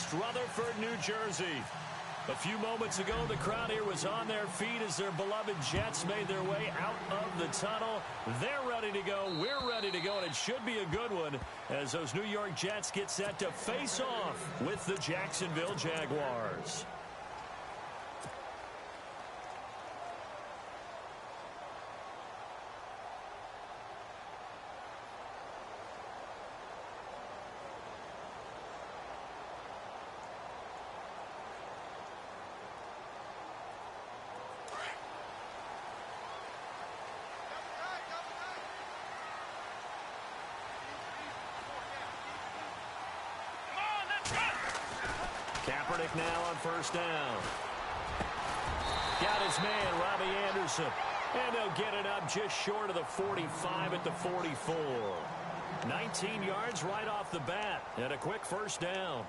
West Rutherford, New Jersey. A few moments ago, the crowd here was on their feet as their beloved Jets made their way out of the tunnel. They're ready to go. We're ready to go, and it should be a good one as those New York Jets get set to face off with the Jacksonville Jaguars. Kaepernick now on first down. Got his man, Robbie Anderson. And they'll get it up just short of the 45 at the 44. 19 yards right off the bat. And a quick first down.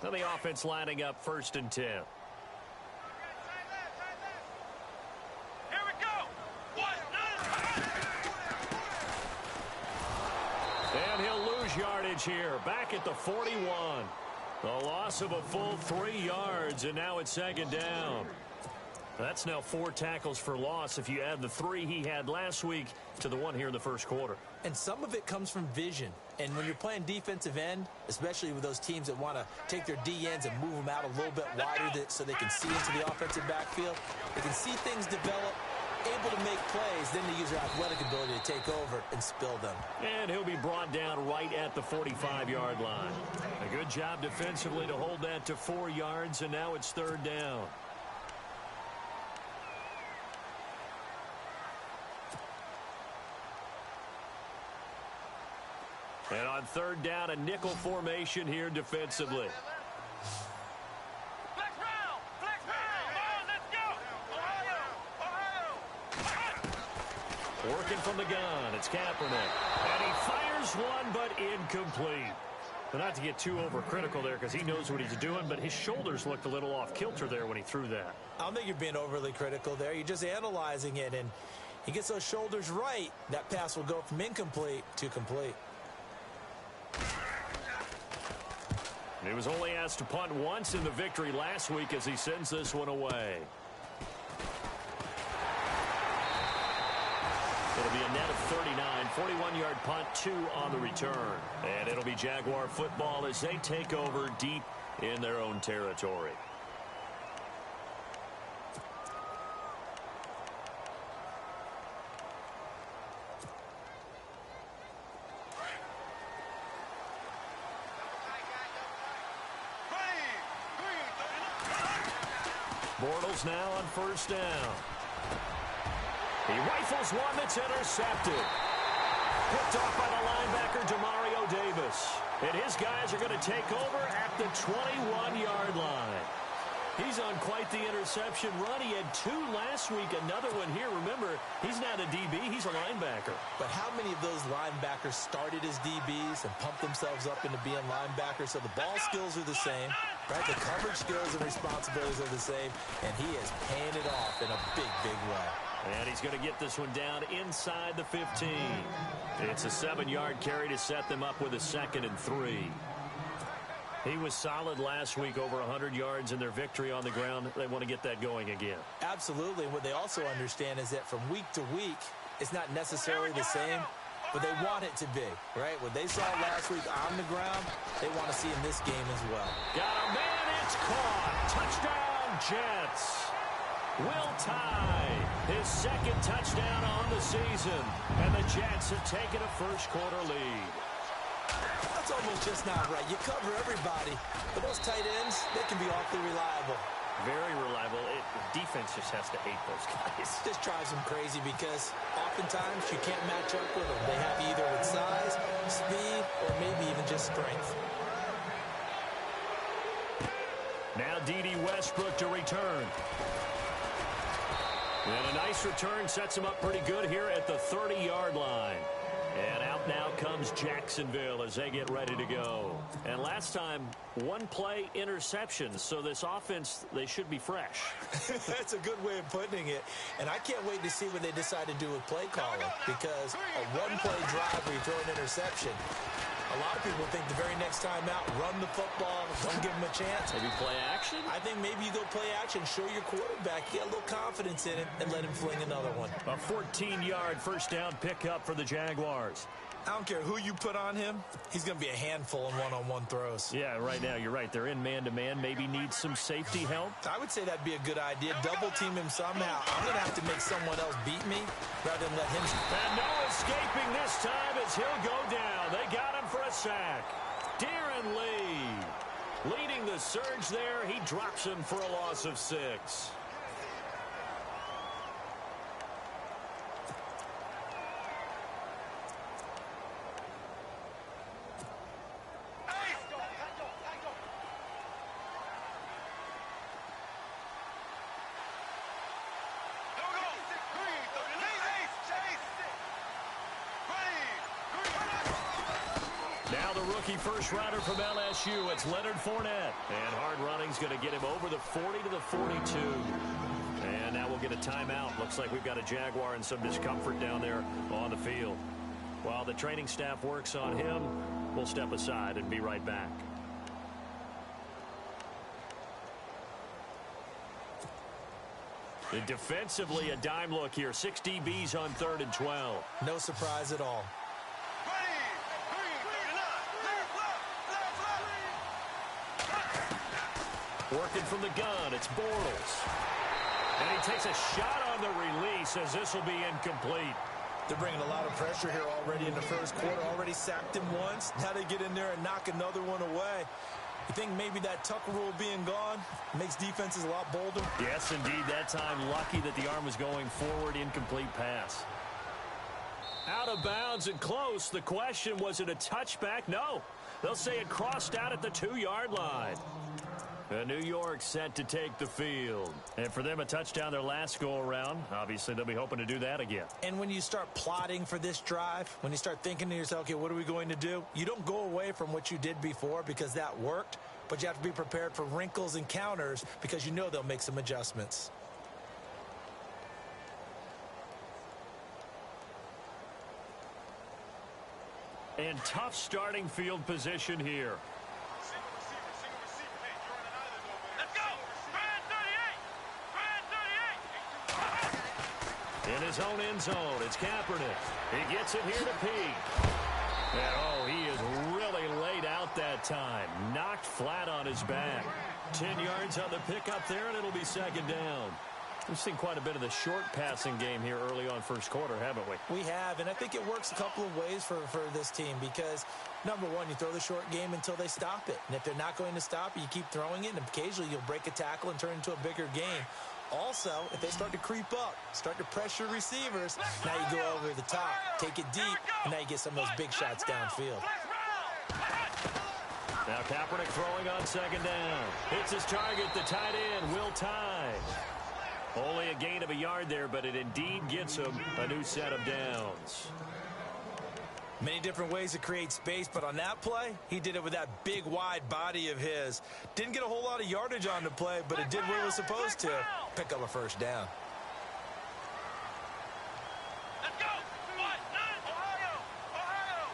So the offense lining up 1st and 10. Here we go. And he'll lose yardage here. Back at the 41. The loss of a full 3 yards, and now it's 2nd down. That's now 4 tackles for loss if you add the 3 he had last week to the 1 here in the first quarter. And some of it comes from vision. And when you're playing defensive end, especially with those teams that want to take their D ends and move them out a little bit wider so they can see into the offensive backfield, they can see things develop, able to make plays, then they use their athletic ability to take over and spill them. And he'll be brought down right at the 45-yard line. A good job defensively to hold that to 4 yards, and now it's 3rd down. And on 3rd down, a nickel formation here defensively. Flex round! Flex round! On, let's go! Ohio! Working from the gun, it's Kaepernick. And he fires one, but incomplete. But not to get too overcritical there because he knows what he's doing, but his shoulders looked a little off kilter there when he threw that. I don't think you're being overly critical there. You're just analyzing it, and he gets those shoulders right. That pass will go from incomplete to complete. He was only asked to punt once in the victory last week as he sends this one away. It'll be a net of 39, 41-yard punt, 2 on the return. And it'll be Jaguar football as they take over deep in their own territory. Bortles now on first down. He rifles one that's intercepted. Picked off by the linebacker, Demario Davis. And his guys are going to take over at the 21-yard line. He's on quite the interception run. He had 2 last week, another one here. Remember, he's not a DB, he's a linebacker. But how many of those linebackers started as DBs and pumped themselves up into being linebackers? So the ball skills are the same, right? The coverage skills and responsibilities are the same, and he is paying it off in a big, big way. And he's going to get this one down inside the 15. It's a 7-yard carry to set them up with a 2nd and 3. He was solid last week, over 100 yards in their victory on the ground. They want to get that going again. Absolutely. What they also understand is that from week to week, it's not necessarily the same, but they want it to be, right? What they saw last week on the ground, they want to see in this game as well. Got a man, it's caught. Touchdown, Jets. Will tie his 2nd touchdown on the season, and the Jets have taken a first-quarter lead. That's almost just not right. You cover everybody, but those tight ends, they can be awfully reliable. Very reliable. Defense just has to hate those guys. This drives them crazy because oftentimes you can't match up with them. They have you either with size, speed, or maybe even just strength. Now D.D. Westbrook to return. And a nice return sets him up pretty good here at the 30-yard line. And out now comes Jacksonville as they get ready to go. And last time, one play interception. So this offense, they should be fresh. That's a good way of putting it. And I can't wait to see what they decide to do with play calling, because a one-play drive where you throw an interception, a lot of people think the very next time out, run the football, don't give him a chance. Maybe play action? I think maybe you go play action, show your quarterback, get a little confidence in him, and let him fling another one. A 14-yard first down pickup for the Jaguars. I don't care who you put on him, he's going to be a handful in one-on-one throws. Yeah, right now, you're right. They're in man-to-man. Maybe need some safety help. I would say that'd be a good idea. Double-team him somehow. I'm going to have to make someone else beat me rather than let him. And no escaping this time as he'll go down. They got him for a sack. Darren Lee leading the surge there. He drops him for a loss of 6. First-rounder from LSU, it's Leonard Fournette. And hard running's going to get him over the 40 to the 42. And now we'll get a timeout. Looks like we've got a Jaguar in some discomfort down there on the field. While the training staff works on him, we'll step aside and be right back. And defensively, a dime look here. 6 DBs on 3rd and 12. No surprise at all. Working from the gun, it's Bortles. And he takes a shot on the release as this will be incomplete. They're bringing a lot of pressure here already in the first quarter. Already sacked him once. Now they get in there and knock another one away. You think maybe that Tucker rule being gone makes defenses a lot bolder? Yes, indeed. That time, lucky that the arm was going forward. Incomplete pass. Out of bounds and close. The question, was it a touchback? No. They'll say it crossed out at the 2-yard line. New York set to take the field. And for them, a touchdown their last go-around. Obviously, they'll be hoping to do that again. And when you start plotting for this drive, when you start thinking to yourself, okay, what are we going to do? You don't go away from what you did before because that worked, but you have to be prepared for wrinkles and counters because you know they'll make some adjustments. And tough starting field position here. In his own end zone, it's Kaepernick. He gets it here to Peak. And, oh, he is really laid out that time. Knocked flat on his back. 10 yards on the pickup there, and it'll be 2nd down. We've seen quite a bit of the short passing game here early on first quarter, haven't we? We have, and I think it works a couple of ways for this team because, number one, you throw the short game until they stop it. And if they're not going to stop it, you keep throwing it, and occasionally you'll break a tackle and turn it into a bigger game. Also, if they start to creep up, start to pressure receivers, now you go over the top, take it deep, and now you get some of those big shots downfield. Now Kaepernick throwing on 2nd down. Hits his target, the tight end, Will Tye. Only a gain of a yard there, but it indeed gets him a new set of downs. Many different ways to create space, but on that play, he did it with that big, wide body of his. Didn't get a whole lot of yardage on the play, but it did what it was supposed to. Pick up a first down. Let's go! Ohio!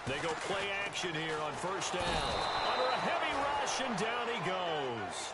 They go play action here on 1st down. Under a heavy rush, and down he goes.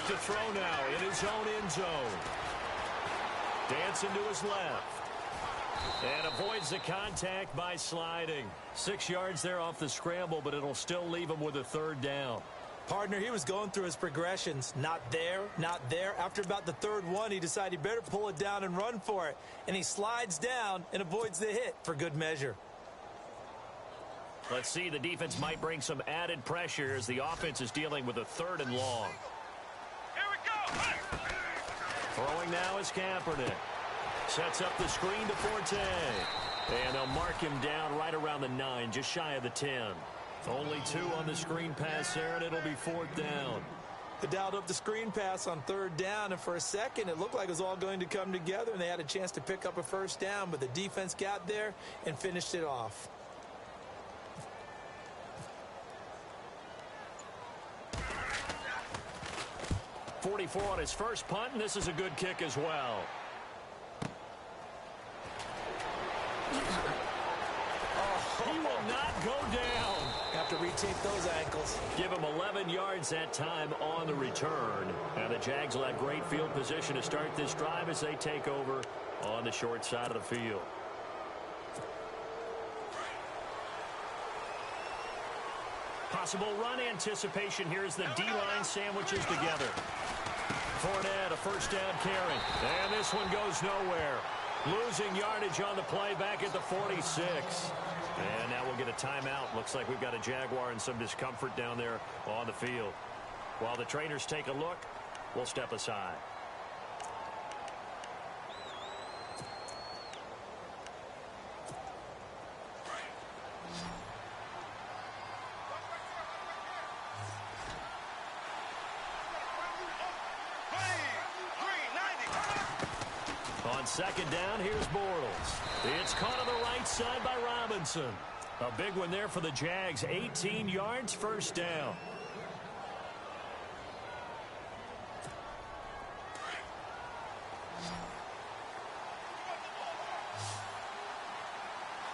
To throw now in his own end zone. Dancing to his left. And avoids the contact by sliding. 6 yards there off the scramble, but it'll still leave him with a 3rd down. Partner, he was going through his progressions. Not there, not there. After about the third one, he decided he better pull it down and run for it. And he slides down and avoids the hit for good measure. Let's see, the defense might bring some added pressure as the offense is dealing with a 3rd and long. Here we go. Throwing now is Kaepernick. Sets up the screen to Forte. And they'll mark him down right around the 9, just shy of the 10. Only 2 on the screen pass there, and it'll be 4th down. They dialed up the screen pass on 3rd down, and for a second, it looked like it was all going to come together, and they had a chance to pick up a 1st down, but the defense got there and finished it off. .44 on his first punt, and this is a good kick as well. He will not go down. Have to retake those ankles. Give him 11 yards that time on the return. And the Jags will have great field position to start this drive as they take over on the short side of the field. Possible run anticipation here as the D-line sandwiches together. Fournette, a 1st down carry. And this one goes nowhere. Losing yardage on the play back at the 46. And now we'll get a timeout. Looks like we've got a Jaguar in some discomfort down there on the field. While the trainers take a look, we'll step aside. On 2nd down, here's Bortles. It's caught on the right side by Robinson. A big one there for the Jags. 18 yards, 1st down.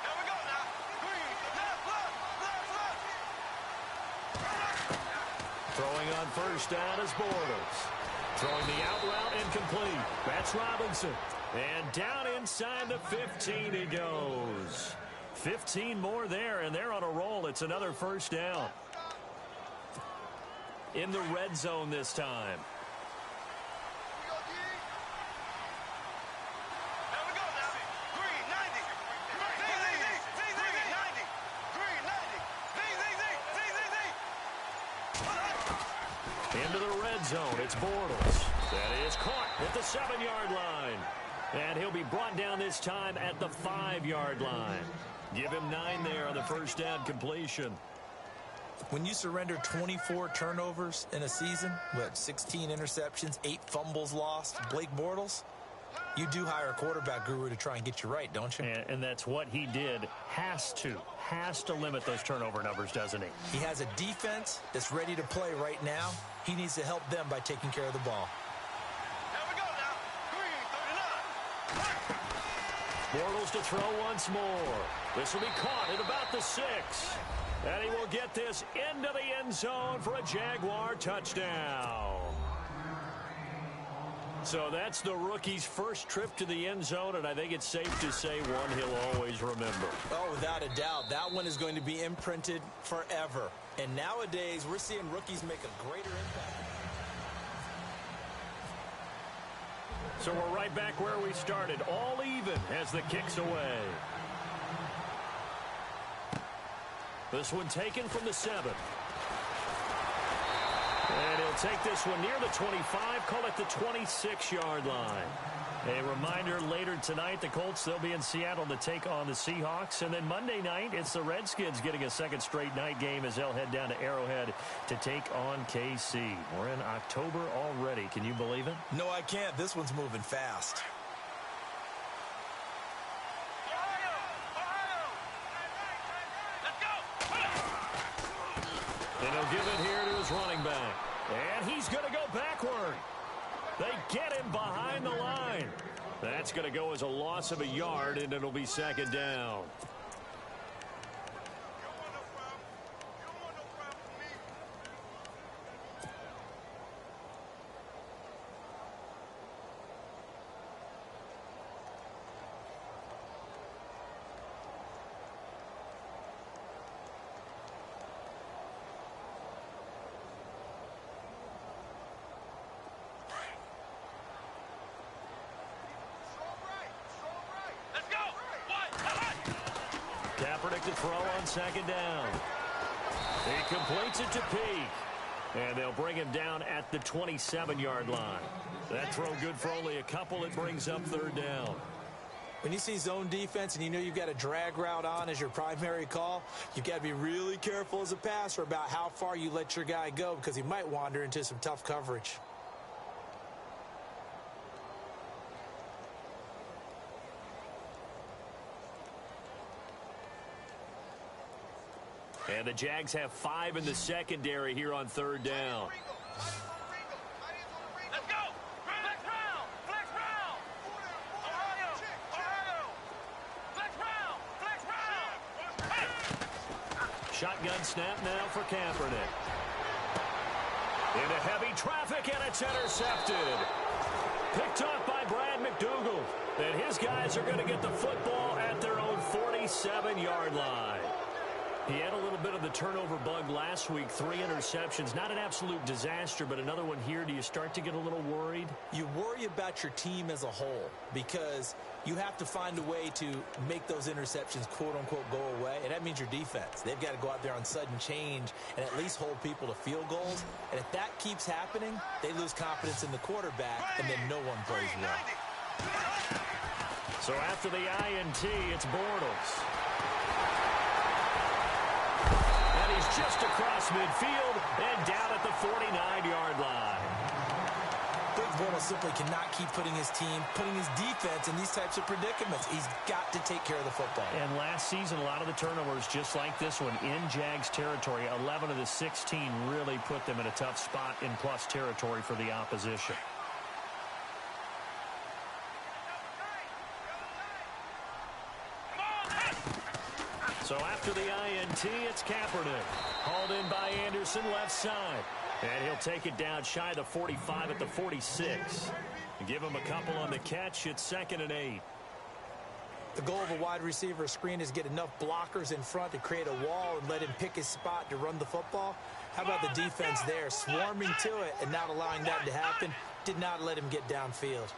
Here we go now. Green, left. Throwing on 1st down is Bortles. Throwing the out route incomplete. That's Robinson. And down inside the 15 he goes. 15 more there, and they're on a roll. It's another 1st down. In the red zone this time. Here we go now. Green, 90. Green, 90. Green, 90. Into the red zone, it's Bortles. That is caught at the 7-yard line. And he'll be brought down this time at the 5-yard line. Give him 9 there on the 1st down completion. When you surrender 24 turnovers in a season, 16 interceptions, 8 fumbles lost, Blake Bortles, you do hire a quarterback guru to try and get you right, don't you? And that's what he did. Has to limit those turnover numbers, doesn't he? He has a defense that's ready to play right now. He needs to help them by taking care of the ball. Here we go now. Green, 39. Bortles to throw once more. This will be caught at about the 6. And he will get this into the end zone for a Jaguar touchdown. So that's the rookie's first trip to the end zone, and I think it's safe to say one he'll always remember. Oh, without a doubt. That one is going to be imprinted forever. And nowadays, we're seeing rookies make a greater impact. So we're right back where we started, all even as the kick's away. This one taken from the 7. And he'll take this one near the 25, call it the 26-yard line. A reminder, later tonight, the Colts, they'll be in Seattle to take on the Seahawks. And then Monday night, it's the Redskins getting a second straight night game as they'll head down to Arrowhead to take on KC. We're in October already. Can you believe it? No, I can't. This one's moving fast. And he'll give it here to his running back. And he's going to go backward. They get him behind the line. That's going to go as a loss of a yard, and it'll be 2nd down. to throw on second down. He completes it to Peak. And they'll bring him down at the 27-yard line. That throw good for only a couple. It brings up third down. When you see zone defense and you know you've got a drag route on as your primary call, you've got to be really careful as a passer about how far you let your guy go because he might wander into some tough coverage. And the Jags have 5 in the secondary here on third down. Let's go! Flex round! Flex round! Ohio! Ohio! Flex round! Flex round! Shotgun snap now for Kaepernick. Into heavy traffic, and it's intercepted. Picked off by Brad McDougal. And his guys are going to get the football at their own 47-yard line. He had a little bit of the turnover bug last week, 3 interceptions. Not an absolute disaster, but another one here. Do you start to get a little worried? You worry about your team as a whole because you have to find a way to make those interceptions, quote-unquote, go away, and that means your defense. They've got to go out there on sudden change and at least hold people to field goals. And if that keeps happening, they lose confidence in the quarterback, and then no one plays well. So after the INT, it's Bortles. He's just across midfield and down at the 49-yard line. Big Bortles simply cannot keep putting his defense in these types of predicaments. He's got to take care of the football. And last season, a lot of the turnovers, just like this one, in Jags territory, 11 of the 16 really put them in a tough spot in plus territory for the opposition. So after the INT, it's Kaepernick. Hauled in by Anderson, left side. And he'll take it down shy of the 45 at the 46. Give him a couple on the catch. It's 2nd and 8. The goal of a wide receiver screen is get enough blockers in front to create a wall and let him pick his spot to run the football. How about the defense there, swarming to it and not allowing that to happen? Did not let him get downfield.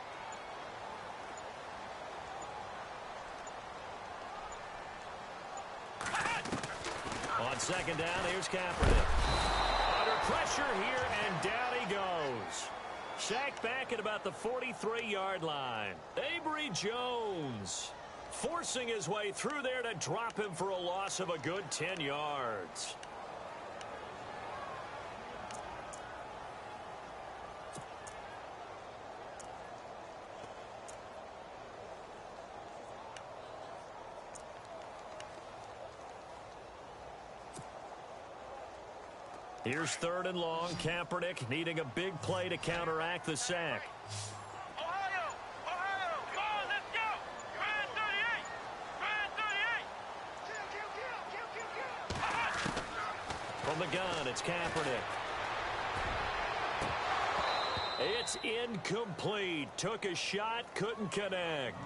On second down, here's Kaepernick. Under pressure here, and down he goes. Sacked back at about the 43-yard line. Avery Jones forcing his way through there to drop him for a loss of a good 10 yards. Here's 3rd and long. Kaepernick needing a big play to counteract the sack. Ohio! Ohio! Come on, let's go! Grand 38! Grand 38! Kill! From the gun, it's Kaepernick. It's incomplete. Took a shot, couldn't connect.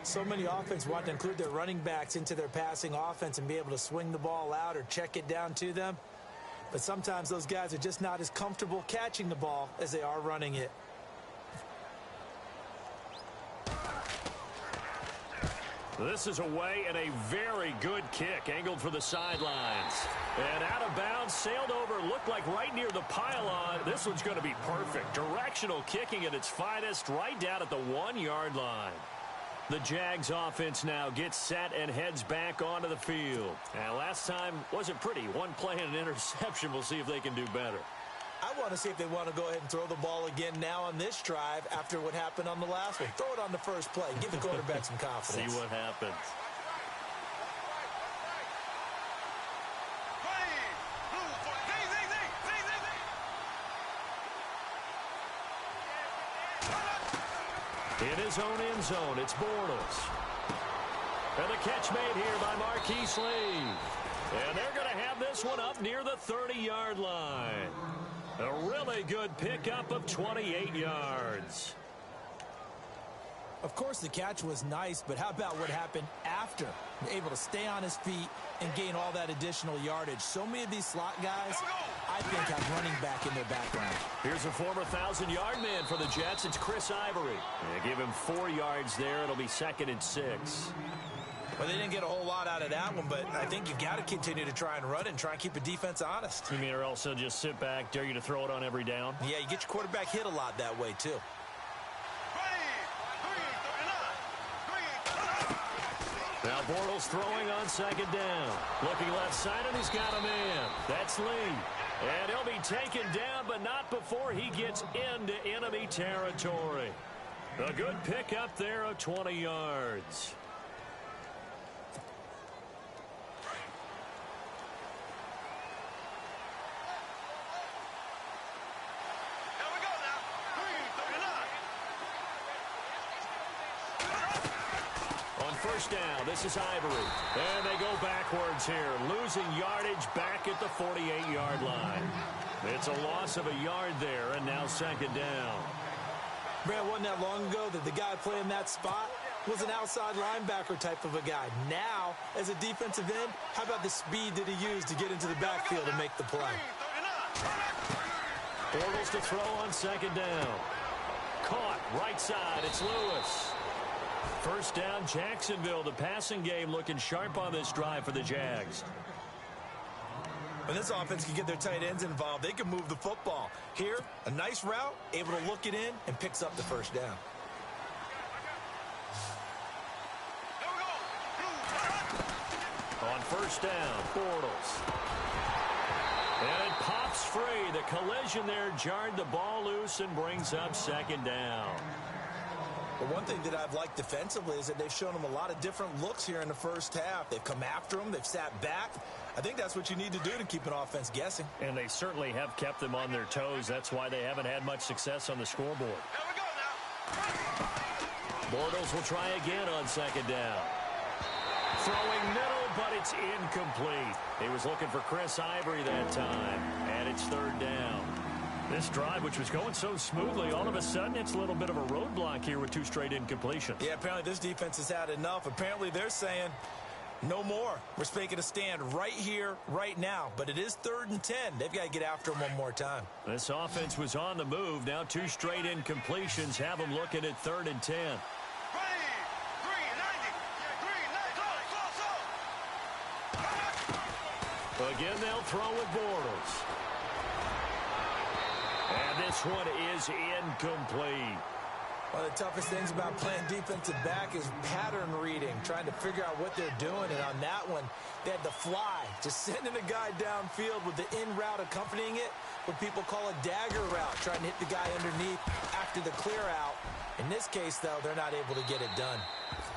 So many offenses want to include their running backs into their passing offense and be able to swing the ball out or check it down to them. But sometimes those guys are just not as comfortable catching the ball as they are running it. This is away and a very good kick, angled for the sidelines. And out of bounds, sailed over, looked like right near the pylon. This one's going to be perfect. Directional kicking at its finest, right down at the 1-yard line. The Jags offense now gets set and heads back onto the field. And last time wasn't pretty. One play and an interception. We'll see if they can do better. I want to see if they want to go ahead and throw the ball again now on this drive after what happened on the last one. Throw it on the first play. Give the quarterback some confidence. See what happens. In his own end zone, it's Bortles. And the catch made here by Marquise Lee. And they're going to have this one up near the 30-yard line. A really good pickup of 28 yards. Of course, the catch was nice, but how about what happened after? Able to stay on his feet and gain all that additional yardage. So many of these slot guys, I think, have running back in their background. Here's a former 1,000-yard man for the Jets. It's Chris Ivory. They give him 4 yards there. It'll be 2nd and 6. Well, they didn't get a whole lot out of that one, but I think you've got to continue to try and run it and try and keep the defense honest. You mean or also just sit back, dare you to throw it on every down? Yeah, you get your quarterback hit a lot that way, too. Now Bortles throwing on second down. Looking left side, and he's got a man. That's Lee. And he'll be taken down, but not before he gets into enemy territory. A good pickup there of 20 yards. First down, this is Ivory. And they go backwards here, losing yardage back at the 48-yard line. It's a loss of a yard there, and now second down. Brad, wasn't that long ago that the guy playing that spot was an outside linebacker type of a guy. Now, as a defensive end, how about the speed that he used to get into the backfield and make the play? Bortles to throw on second down. Caught, right side, it's Lewis. First down, Jacksonville. The passing game looking sharp on this drive for the Jags. When this offense can get their tight ends involved, they can move the football. Here, a nice route, able to look it in, and picks up the first down. On first down, Bortles. And it pops free. The collision there jarred the ball loose and brings up second down. But one thing that I've liked defensively is that they've shown them a lot of different looks here in the first half. They've come after them. They've sat back. I think that's what you need to do to keep an offense guessing. And they certainly have kept them on their toes. That's why they haven't had much success on the scoreboard. Here we go now. Bortles will try again on second down. Throwing middle, but it's incomplete. He was looking for Chris Ivory that time, and it's third down. This drive, which was going so smoothly, all of a sudden it's a little bit of a roadblock here with two straight incompletions. Yeah, apparently this defense has had enough. Apparently they're saying no more. We're making a stand right here, right now. But it is 3rd and 10. They've got to get after them one more time. This offense was on the move. Now two straight incompletions have them looking at 3rd and 10. Again, they'll throw with Bortles. And this one is incomplete. One of the toughest things about playing defensive back is pattern reading, trying to figure out what they're doing. And on that one, they had the fly, just sending a guy downfield with the in route accompanying it, what people call a dagger route, trying to hit the guy underneath after the clear out. In this case, though, they're not able to get it done.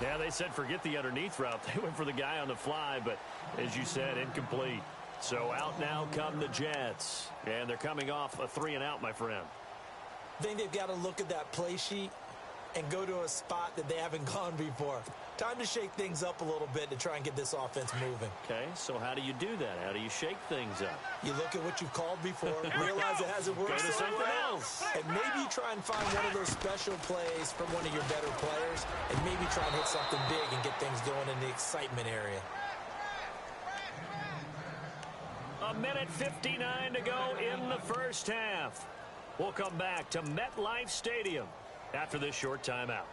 Yeah, they said forget the underneath route. They went for the guy on the fly, but as you said, incomplete. So out now come the Jets. And they're coming off a 3-and-out, my friend. I think they've got to look at that play sheet and go to a spot that they haven't gone before. Time to shake things up a little bit to try and get this offense moving. Okay, so how do you do that? How do you shake things up? You look at what you've called before, realize it hasn't worked Go to so something well, else. and maybe try and find one of those special plays from one of your better players, and maybe try and hit something big and get things going in the excitement area. A minute 59 to go in the first half. We'll come back to MetLife Stadium after this short timeout.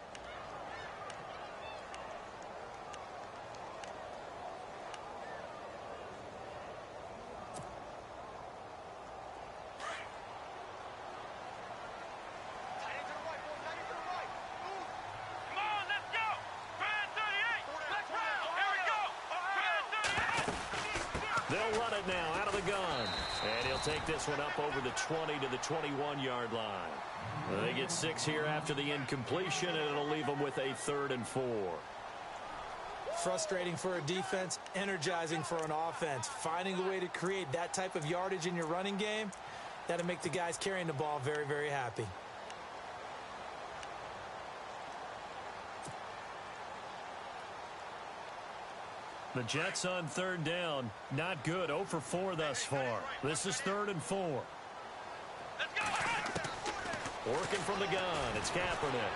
They'll run it now out of the gun. And he'll take this one up over the 20 to the 21-yard line. They get 6 here after the incompletion, and it'll leave them with a 3rd and 4. Frustrating for a defense, energizing for an offense. Finding a way to create that type of yardage in your running game, that'll make the guys carrying the ball very, very happy. The Jets on 3rd down. Not good. 0 for 4 thus far. This is 3rd and 4. Working from the gun. It's Kaepernick.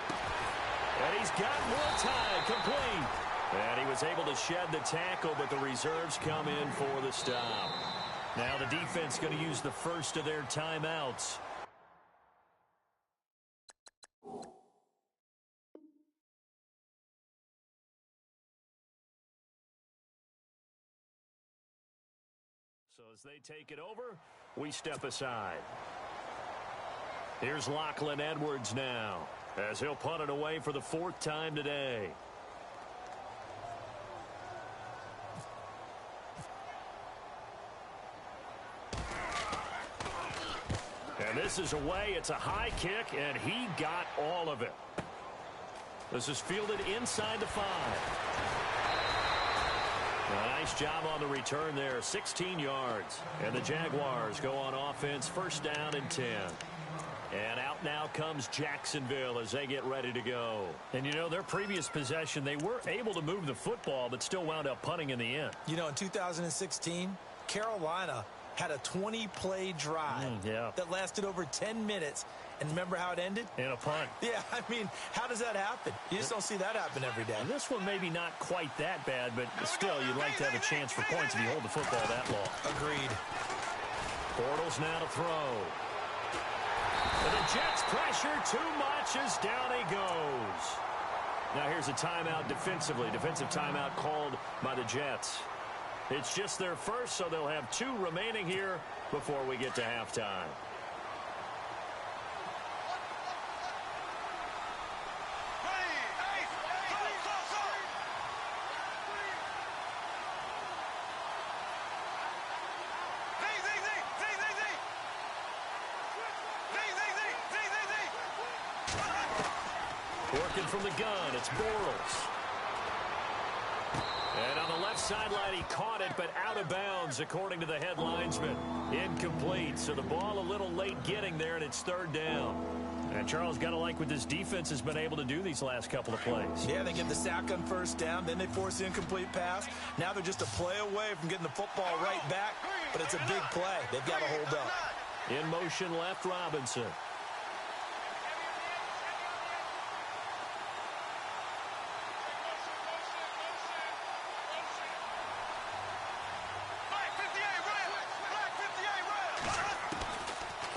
And he's got more time. Complete. And he was able to shed the tackle, but the reserves come in for the stop. Now the defense going to use the first of their timeouts. So as they take it over, we step aside. Here's Lachlan Edwards now, as he'll punt it away for the 4th time today. And this is away. It's a high kick, and he got all of it. This is fielded inside the 5. A nice job on the return there, 16 yards. And the Jaguars go on offense, 1st down and 10. And out now comes Jacksonville as they get ready to go. And, you know, their previous possession, they were able to move the football, but still wound up punting in the end. You know, in 2016, Carolina had a 20-play drive that lasted over 10 minutes. And remember how it ended? In a punt. Yeah, I mean, how does that happen? You just don't see that happen every day. And this one maybe not quite that bad, but still, you'd like to have a chance for points if you hold the football that long. Agreed. Bortles now to throw. And the Jets pressure too much as down he goes. Now here's a timeout defensively. Defensive timeout called by the Jets. It's just their first, so they'll have 2 remaining here before we get to halftime. Working from the gun, it's Bortles. And on the left sideline, he caught it, but out of bounds, according to the head linesman. Incomplete, so the ball a little late getting there, and it's 3rd down. And Charles, got to like what this defense has been able to do these last couple of plays. Yeah, they get the sack on 1st down, then they force the incomplete pass. Now they're just a play away from getting the football right back, but it's a big play. They've got to hold up. In motion left, Robinson.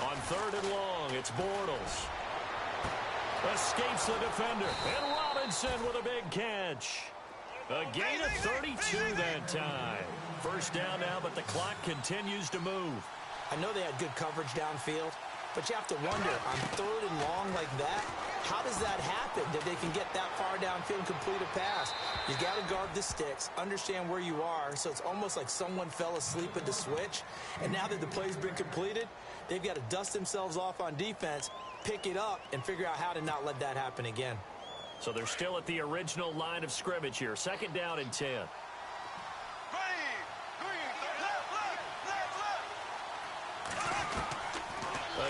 On 3rd and long, it's Bortles. Escapes the defender. And Robinson with a big catch. A gain of 32 that time. 1st down now, but the clock continues to move. I know they had good coverage downfield, but you have to wonder, on 3rd and long like that, how does that happen that they can get that far downfield and complete a pass? You got to guard the sticks, understand where you are, so it's almost like someone fell asleep at the switch, and now that the play's been completed, they've got to dust themselves off on defense, pick it up, and figure out how to not let that happen again. So they're still at the original line of scrimmage here. 2nd down and 10.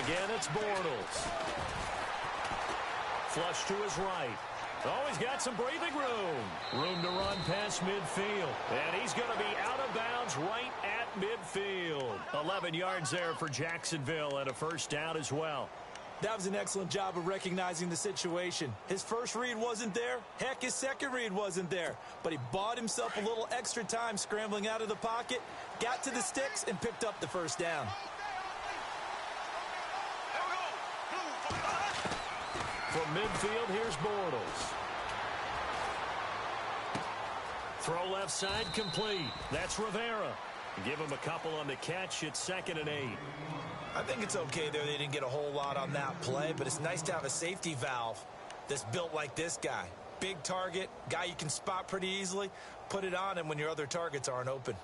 Again, it's Bortles. Flush to his right. Oh, he's got some breathing room. Room to run past midfield. And he's going to be out of bounds right at midfield. 11 yards there for Jacksonville and a 1st down as well. That was an excellent job of recognizing the situation. His first read wasn't there. Heck, his second read wasn't there. But he bought himself a little extra time scrambling out of the pocket, got to the sticks, and picked up the 1st down. From midfield, here's Bortles. Throw left side complete. That's Rivera. Give him a couple on the catch. It's 2nd and 8. I think it's okay there. They didn't get a whole lot on that play, but it's nice to have a safety valve that's built like this guy. Big target, guy you can spot pretty easily. Put it on him when your other targets aren't open.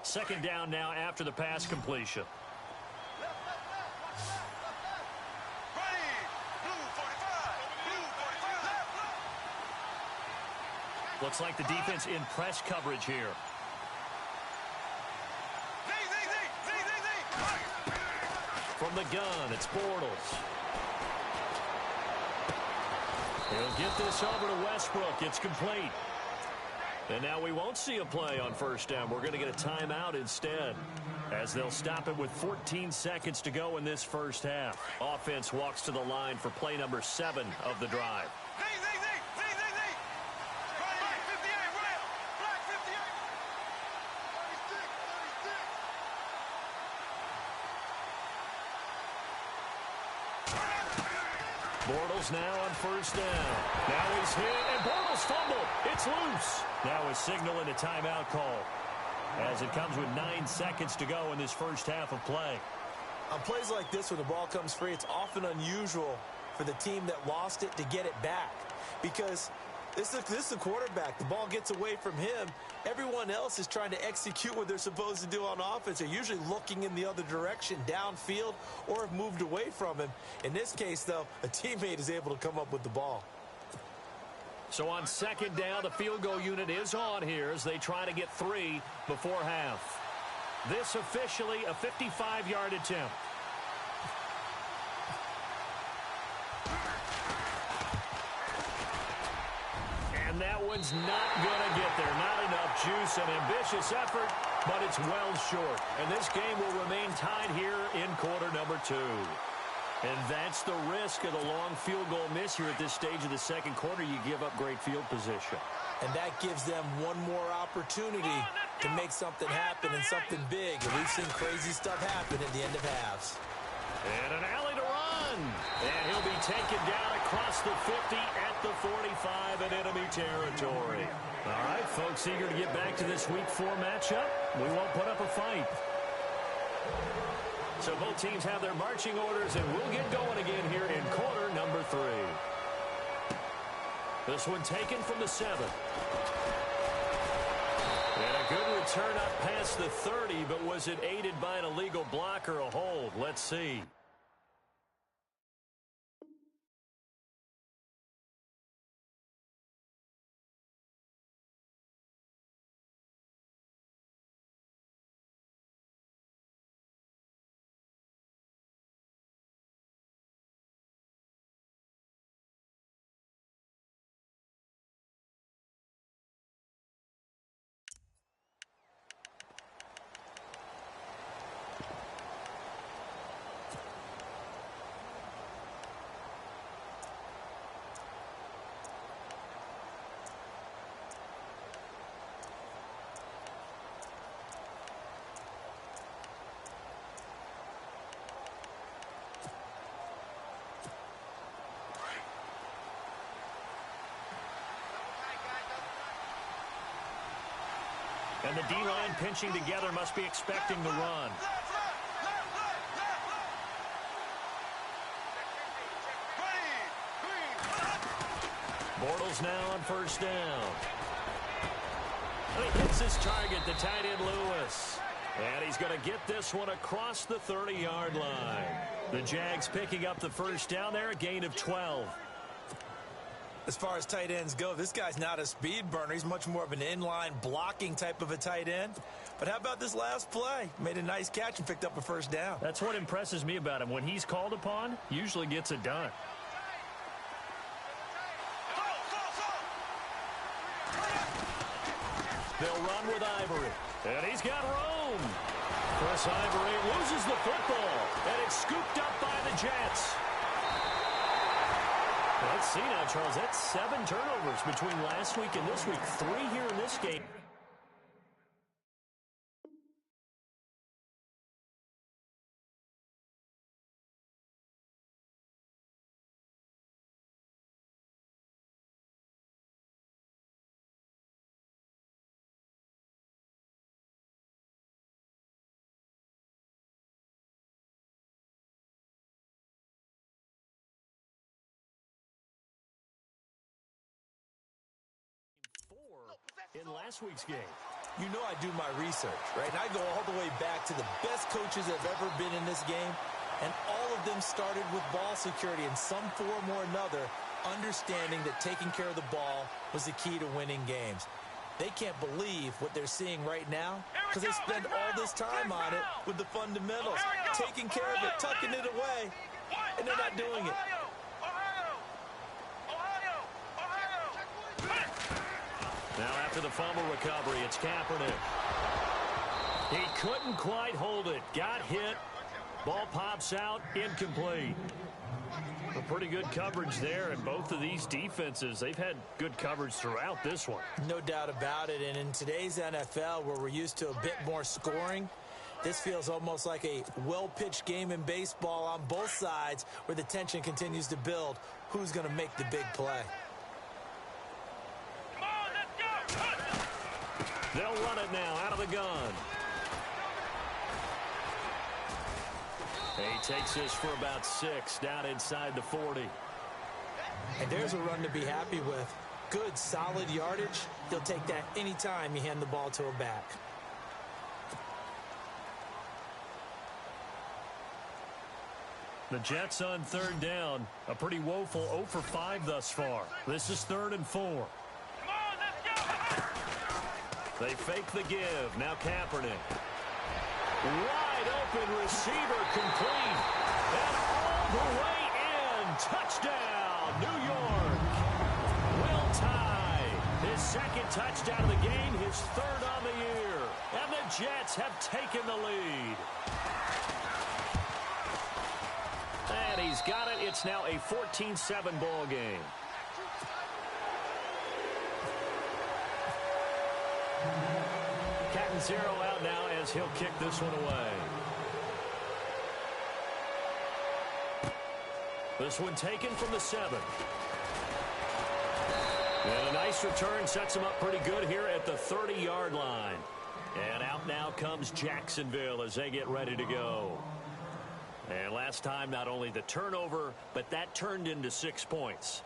Second down now after the pass completion. Looks like the defense in press coverage here. From the gun, it's Bortles. He'll get this over to Westbrook. It's complete. And now we won't see a play on 1st down. We're going to get a timeout instead, as they'll stop it with 14 seconds to go in this 1st half. Offense walks to the line for play number 7 of the drive. Bortles now on first down. Now he's hit, and Bortles fumbled. It's loose. Now a signal and a timeout call, as it comes with 9 seconds to go in this first half of play. On plays like this, when the ball comes free, it's often unusual for the team that lost it to get it back, because this is the quarterback. The ball gets away from him. Everyone else is trying to execute what they're supposed to do on offense. They're usually looking in the other direction, downfield, or have moved away from him. In this case, though, a teammate is able to come up with the ball. So on second down, the field goal unit is on here as they try to get 3 before half. This officially a 55-yard attempt. And that one's not going to get there. Not enough juice. An ambitious effort, but it's well short. And this game will remain tied here in quarter number 2. And that's the risk of the long field goal miss here at this stage of the second quarter. You give up great field position. And that gives them one more opportunity to make something happen and something big. And we've seen crazy stuff happen at the end of halves. And an alley to run. And he'll be taken down across the 50 at the 45 in enemy territory. All right, folks, eager to get back to this Week 4 matchup. We won't put up a fight. So both teams have their marching orders, and we'll get going again here in quarter number 3. This one taken from the 7. And a good return up past the 30, but was it aided by an illegal block or a hold? Let's see. And the D-line pinching together must be expecting the run. Bortles now on first down. And he hits his target, the tight end Lewis. And he's going to get this one across the 30-yard line. The Jags picking up the first down there, a gain of 12. As far as tight ends go, this guy's not a speed burner. He's much more of an inline blocking type of a tight end. But how about this last play? Made a nice catch and picked up a first down. That's what impresses me about him. When he's called upon, usually gets it done. They'll run with Ivory. And he's got room. Chris Ivory loses the football. And it's scooped up by the Jets. Let's see now, Charles. That's 7 turnovers between last week and this week. 3 here in this game. In last week's game. You know I do my research, right? And I go all the way back to the best coaches that have ever been in this game, and all of them started with ball security in some form or another, understanding that taking care of the ball was the key to winning games. They can't believe what they're seeing right now because they spend all this time on it with the fundamentals, taking care of it, tucking it away, and they're not doing it. Now after the fumble recovery, it's Kaepernick. He couldn't quite hold it. Got hit. Ball pops out. Incomplete. A pretty good coverage there, and both of these defenses, they've had good coverage throughout this one. No doubt about it, and in today's NFL, where we're used to a bit more scoring, this feels almost like a well-pitched game in baseball on both sides where the tension continues to build. who's going to make the big play. Come on, let's go. They'll run it now out of the gun. He takes this for about 6 down inside the 40. And there's a run to be happy with. Good, solid yardage. He'll take that anytime you hand the ball to a back. The Jets on 3rd down. A pretty woeful 0 for 5 thus far. This is 3rd and 4. Come on, let's go. They fake the give. Now Kaepernick. Wide open receiver complete. And all the way in. Touchdown, New York. Will Tye. His 2nd touchdown of the game. His 3rd on the year. And the Jets have taken the lead. And he's got it. It's now a 14-7 ball game. Cat and 0 out now as he'll kick this one away. This one taken from the 7. And a nice return sets him up pretty good here at the 30-yard line. And out now comes Jacksonville as they get ready to go. And last time, not only the turnover, but that turned into 6 points.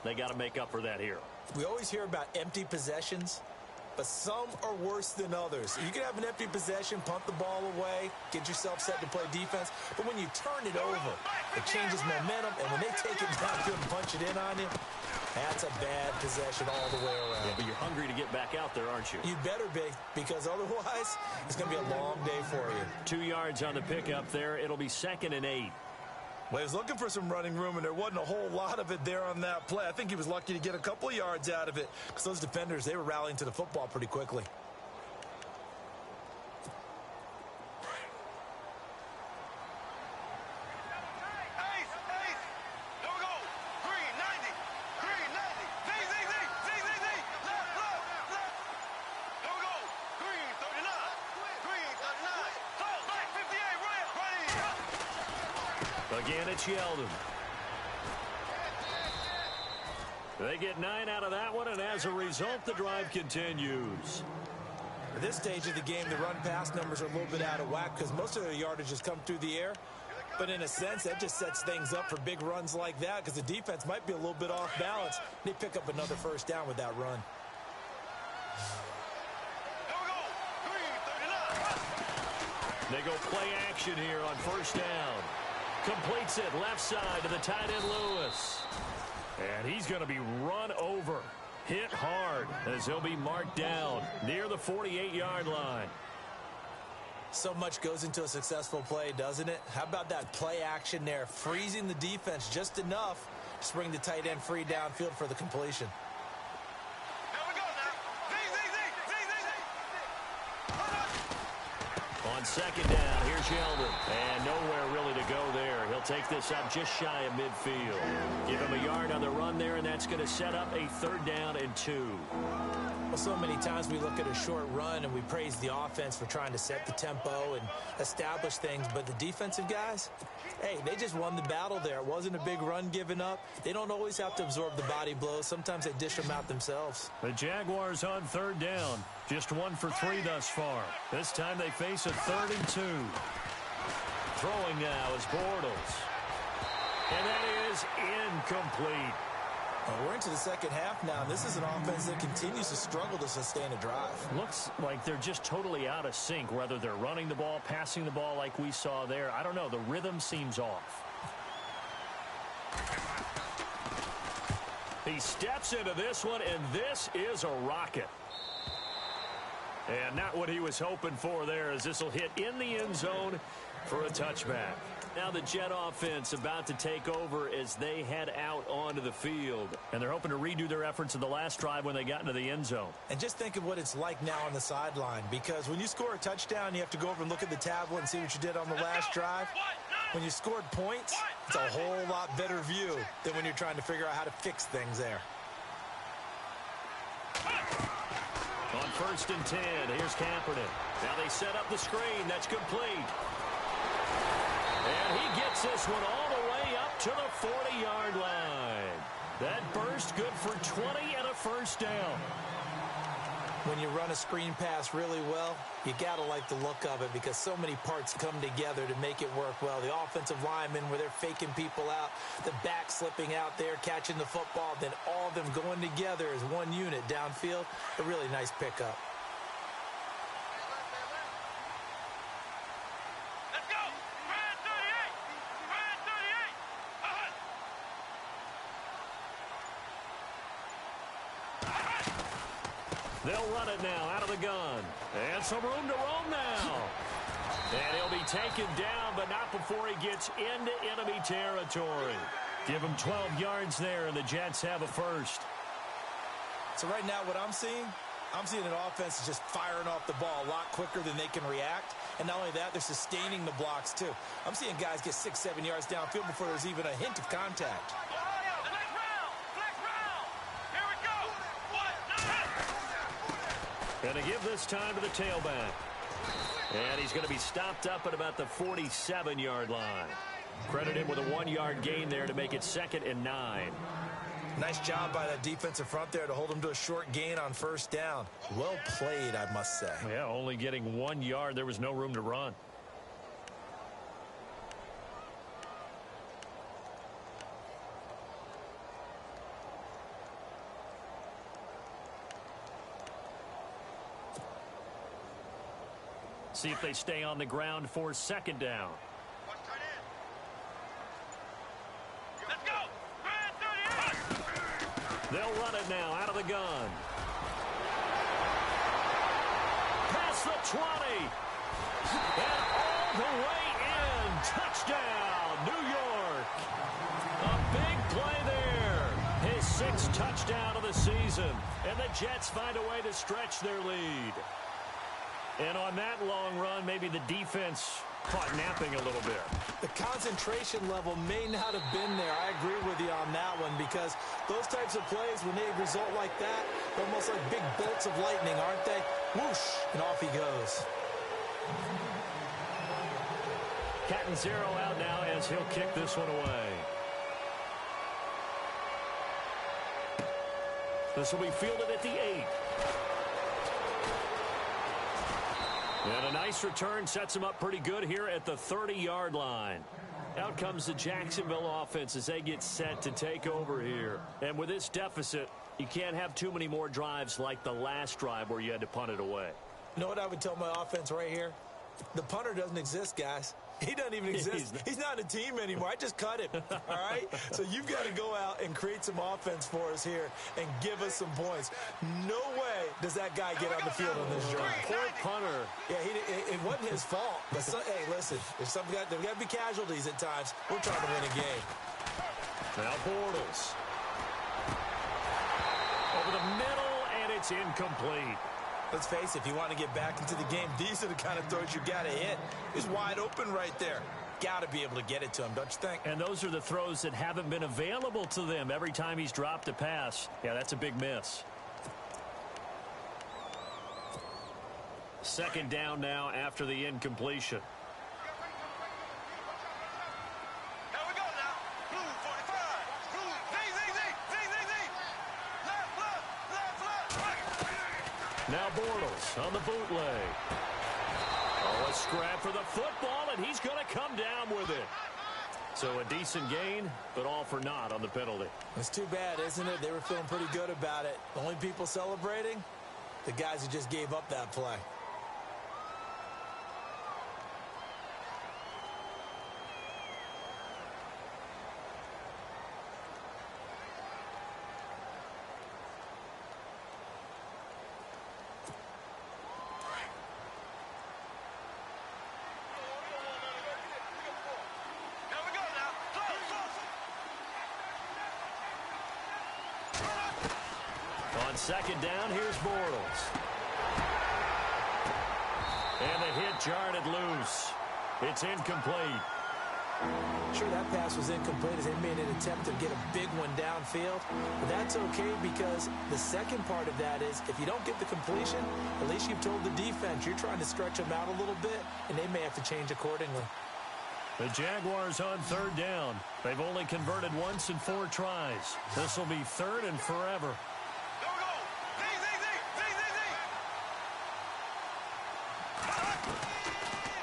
They got to make up for that here. We always hear about empty possessions, but some are worse than others. You can have an empty possession, punt the ball away, get yourself set to play defense, but when you turn it over, it changes momentum, and when they take it downfield and punch it in on you, that's a bad possession all the way around. Yeah, but you're hungry to get back out there, aren't you? You better be, because otherwise, it's going to be a long day for you. 2 yards on the pickup there. It'll be 2nd and 8. Well, he was looking for some running room, and there wasn't a whole lot of it there on that play. I think he was lucky to get a couple of yards out of it, because those defenders, they were rallying to the football pretty quickly. Again, it's Yeldon. They get 9 out of that one, and as a result, the drive continues. At this stage of the game, the run-pass numbers are a little bit out of whack because most of their yardage has come through the air. But in a sense, that just sets things up for big runs like that because the defense might be a little bit off balance. They pick up another 1st down with that run. They go play action here on 1st down. Completes it left side to the tight end Lewis. And he's going to be run over. Hit hard as he'll be marked down near the 48-yard line. So much goes into a successful play, doesn't it? How about that play action there? Freezing the defense just enough to bring the tight end free downfield for the completion. On 2nd down, here's Yeldon. And nowhere really to go there. He'll take this up just shy of midfield. Give him a yard on the run there, and that's going to set up a 3rd down and 2. Well, so many times we look at a short run and we praise the offense for trying to set the tempo and establish things, but the defensive guys, hey, they just won the battle there. It wasn't a big run given up. They don't always have to absorb the body blows. Sometimes they dish them out themselves. The Jaguars on 3rd down. Just 1 for 3 thus far. This time they face a 3rd and 2. Throwing now is Bortles. And that is incomplete. Well, we're into the 2nd half now. This is an offense that continues to struggle to sustain a drive. Looks like they're just totally out of sync, whether they're running the ball, passing the ball like we saw there. I don't know. The rhythm seems off. He steps into this one, and this is a rocket. And not what he was hoping for there, as this will hit in the end zone for a touchback. Now the Jet offense about to take over as they head out onto the field. And they're hoping to redo their efforts in the last drive when they got into the end zone. And just think of what it's like now on the sideline, because when you score a touchdown, you have to go over and look at the tablet and see what you did on the last drive. When you scored points, it's a whole lot better view than when you're trying to figure out how to fix things there. On 1st and 10, here's Kaepernick. Now they set up the screen. That's complete. And he gets this one all the way up to the 40-yard line. That burst good for 20 and a first down. When you run a screen pass really well, you got to like the look of it because so many parts come together to make it work well. The offensive linemen where they're faking people out, the back slipping out there, catching the football, then all of them going together as one unit downfield. A really nice pickup. Let's go! Brand 38! Brand 38! They'll run it now out of the gun. And some room to roam now. And he'll be taken down, but not before he gets into enemy territory. Give him 12 yards there, and the Jets have a first. So right now what I'm seeing an offense is just firing off the ball a lot quicker than they can react. And not only that, they're sustaining the blocks too. I'm seeing guys get 6-7 yards downfield before there's even a hint of contact. And to give this time to the tailback. And he's going to be stopped up at about the 47-yard line. Credit him with a 1-yard gain there to make it 2nd and 9. Nice job by that defensive front there to hold him to a short gain on first down. Well played, I must say. Yeah, only getting 1 yard. There was no room to run. See if they stay on the ground for 2nd down. Let's go! Brand 38! They'll run it now out of the gun. Past the 20. And all the way in. Touchdown, New York. A big play there. His 6th touchdown of the season. And the Jets find a way to stretch their lead. And on that long run, maybe the defense caught napping a little bit. The concentration level may not have been there. I agree with you on that one because those types of plays, when they result like that, they're almost like big bolts of lightning, aren't they? Whoosh, and off he goes. Cat and zero out now as he'll kick this one away. This will be fielded at the 8. And a nice return sets him up pretty good here at the 30-yard line. Out comes the Jacksonville offense as they get set to take over here. And with this deficit, you can't have too many more drives like the last drive where you had to punt it away. You know what I would tell my offense right here? The punter doesn't exist, guys. He doesn't even exist. He's not a team anymore. I just cut him, all right? So you've got to go out and create some offense for us here and give us some points. No way does that guy get on the field on this drive. Poor punter. Yeah, it wasn't his fault. But hey, listen, there's got to be casualties at times. We're trying to win a game. Now Bortles. Over the middle, and it's incomplete. Let's face it, if you want to get back into the game, these are the kind of throws you got to hit. He's wide open right there. Got to be able to get it to him, don't you think? And those are the throws that haven't been available to them every time he's dropped a pass. Yeah, that's a big miss. 2nd down now after the incompletion. Now Bortles on the bootleg. Oh, a scrap for the football, and he's going to come down with it. So a decent gain, but all for naught on the penalty. It's too bad, isn't it? They were feeling pretty good about it. The only people celebrating, the guys who just gave up that play. On 2nd down, here's Bortles. And the hit jarred it loose. It's incomplete. Sure, that pass was incomplete as they made an attempt to get a big one downfield. But that's okay because the second part of that is if you don't get the completion, at least you've told the defense you're trying to stretch them out a little bit, and they may have to change accordingly. The Jaguars on third down. They've only converted once in 4 tries. This will be third and forever. Go, go. Z, Z, Z, Z, Z,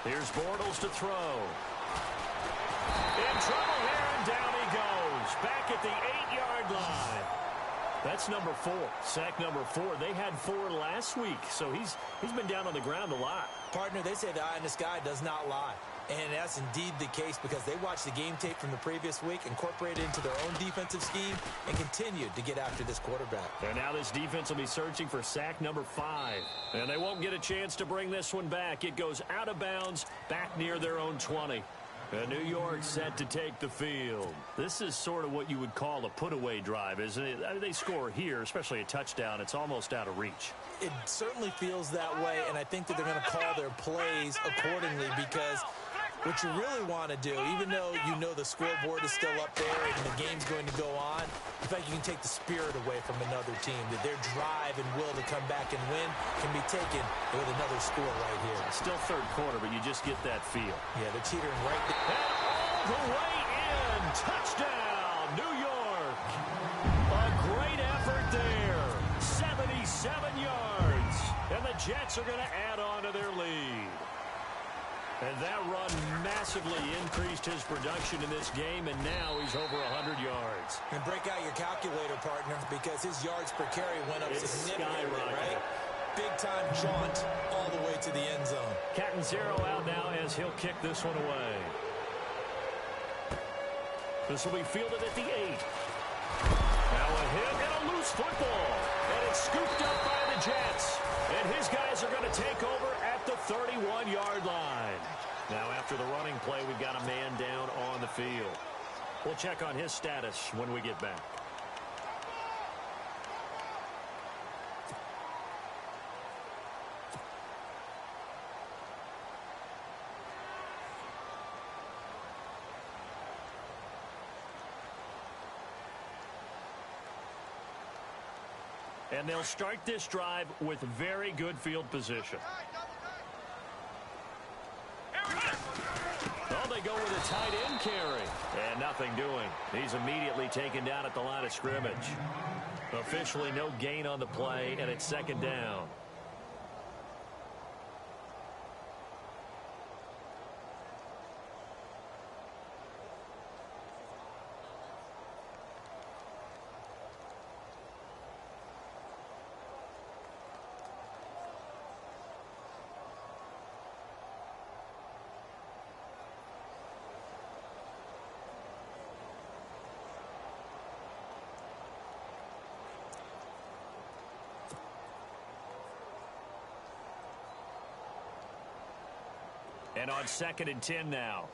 Z. Here's Bortles to throw. In trouble here, and down he goes. Back at the 8-yard line. That's number 4. Sack number 4. They had 4 last week, so he's been down on the ground a lot. Partner, they say the eye in the sky does not lie. And that's indeed the case because they watched the game tape from the previous week, incorporated it into their own defensive scheme, and continued to get after this quarterback. And now this defense will be searching for sack number 5. And they won't get a chance to bring this one back. It goes out of bounds back near their own 20. And New York set to take the field. This is sort of what you would call a put-away drive, isn't it? I mean, they score here, especially a touchdown. It's almost out of reach. It certainly feels that way, and I think that they're going to call their plays accordingly because what you really want to do, even though you know the scoreboard is still up there and the game's going to go on, in fact, you can take the spirit away from another team, that their drive and will to come back and win can be taken with another score right here. Still third quarter, but you just get that feel. Yeah, they're teetering right there. And all the way in. Touchdown, New York. A great effort there. 77 yards. And the Jets are going to add on to their lead. And that run massively increased his production in this game, and now he's over 100 yards. And break out your calculator, partner, because his yards per carry went up significantly, right? Big-time jaunt all the way to the end zone. Cat and 0 out now as he'll kick this one away. This will be fielded at the 8. Now a hit and a loose football. And it's scooped up by the Jets. And his guys are going to take over at the 31-yard line. Now after the running play, we've got a man down on the field. We'll check on his status when we get back. And they'll start this drive with very good field position. Oh, they go with a tight end carry. And nothing doing. He's immediately taken down at the line of scrimmage. Officially no gain on the play, and it's second down. And on 2nd and 10 now.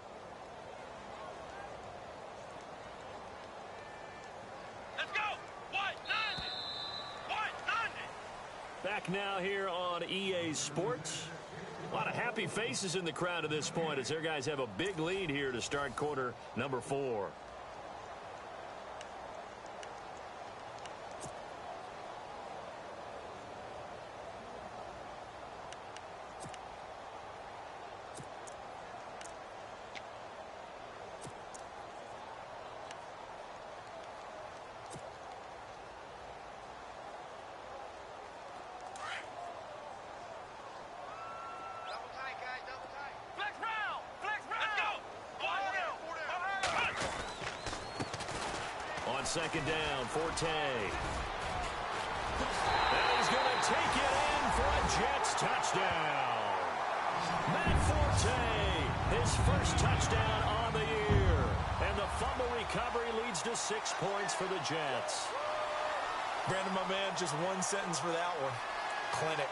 Let's go. White 90. White 90. Back now here on EA Sports. A lot of happy faces in the crowd at this point as their guys have a big lead here to start quarter number 4. Second down, Forte. And he's going to take it in for a Jets touchdown. Matt Forte, his first touchdown on the year. And the fumble recovery leads to 6 points for the Jets. Brandon, my man, just one sentence for that one. Clinic.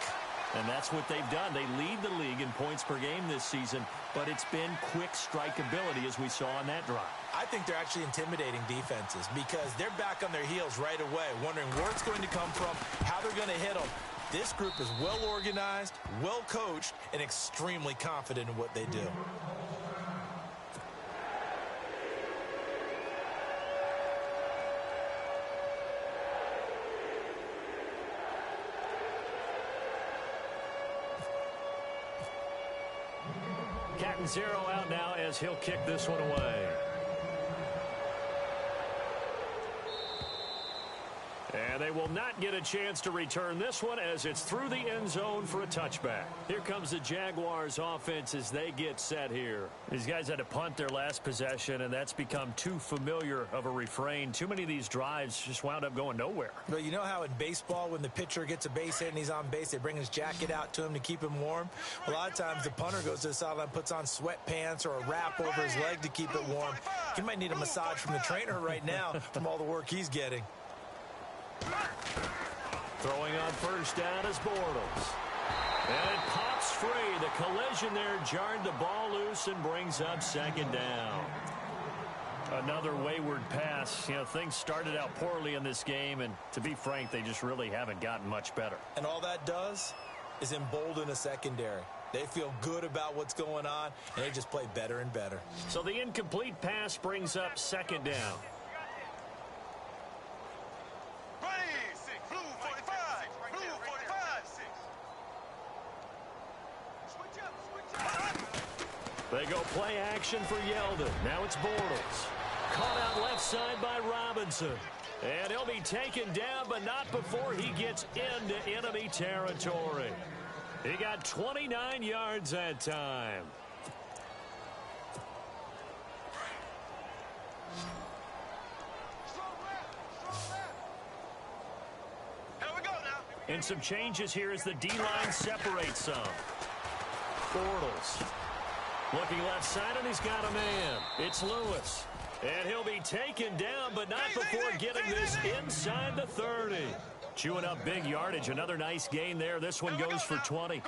And that's what they've done. They lead the league in points per game this season, but it's been quick strike ability as we saw on that drive. I think they're actually intimidating defenses because they're back on their heels right away, wondering where it's going to come from, how they're going to hit them. This group is well organized, well coached, and extremely confident in what they do. and 0 out now as he'll kick this one away. And they will not get a chance to return this one as it's through the end zone for a touchback. Here comes the Jaguars offense as they get set here. These guys had to punt their last possession, and that's become too familiar of a refrain. Too many of these drives just wound up going nowhere. Well, you know how in baseball when the pitcher gets a base hit and he's on base, they bring his jacket out to him to keep him warm? A lot of times the punter goes to the sideline, puts on sweatpants or a wrap over his leg to keep it warm. He might need a massage from the trainer right now from all the work he's getting. Throwing on first down is Bortles. And it pops free. The collision there jarred the ball loose and brings up second down. Another wayward pass. You know, things started out poorly in this game, and to be frank, they just really haven't gotten much better. And all that does is embolden a secondary. They feel good about what's going on, and they just play better and better. So the incomplete pass brings up second down. They go play action for Yeldon. Now it's Bortles. Caught out left side by Robinson. And he'll be taken down, but not before he gets into enemy territory. He got 29 yards that time. And some changes here as the D-line separates some. Bortles. Looking left side, and he's got a man. It's Lewis. And he'll be taken down, but not before getting this inside the 30. Chewing up big yardage. Another nice gain there. This one goes for 20.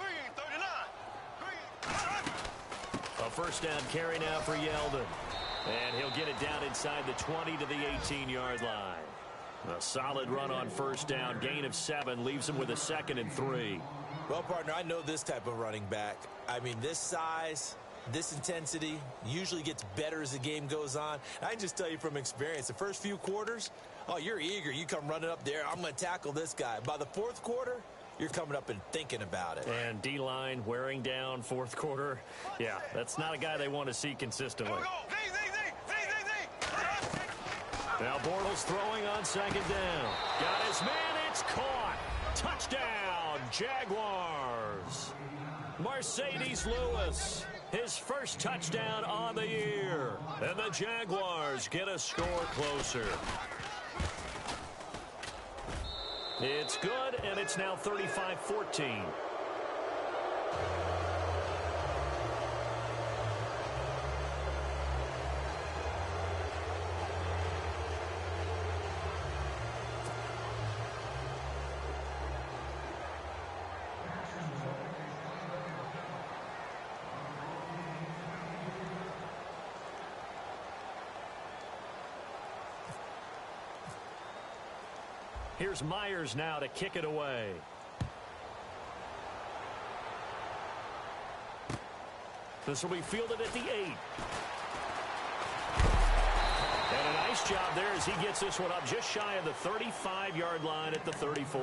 A first down carry now for Yeldon. And he'll get it down inside the 20 to the 18-yard line. A solid run on first down. Gain of 7 leaves him with a 2nd and 3. Well, partner, I know this type of running back. I mean, this size, this intensity usually gets better as the game goes on. I can just tell you from experience, the first few quarters, oh, you're eager. You come running up there. I'm going to tackle this guy. By the fourth quarter, you're coming up and thinking about it. And D-line wearing down fourth quarter. Yeah, that's not a guy they want to see consistently. Now Bortles throwing on second down. Got his man. It's caught. Touchdown, Jaguars. Mercedes Lewis, his first touchdown on the year. And the Jaguars get a score closer. It's good, and it's now 35-14. Here's Myers now to kick it away. This will be fielded at the 8. And a nice job there as he gets this one up just shy of the 35-yard line at the 34.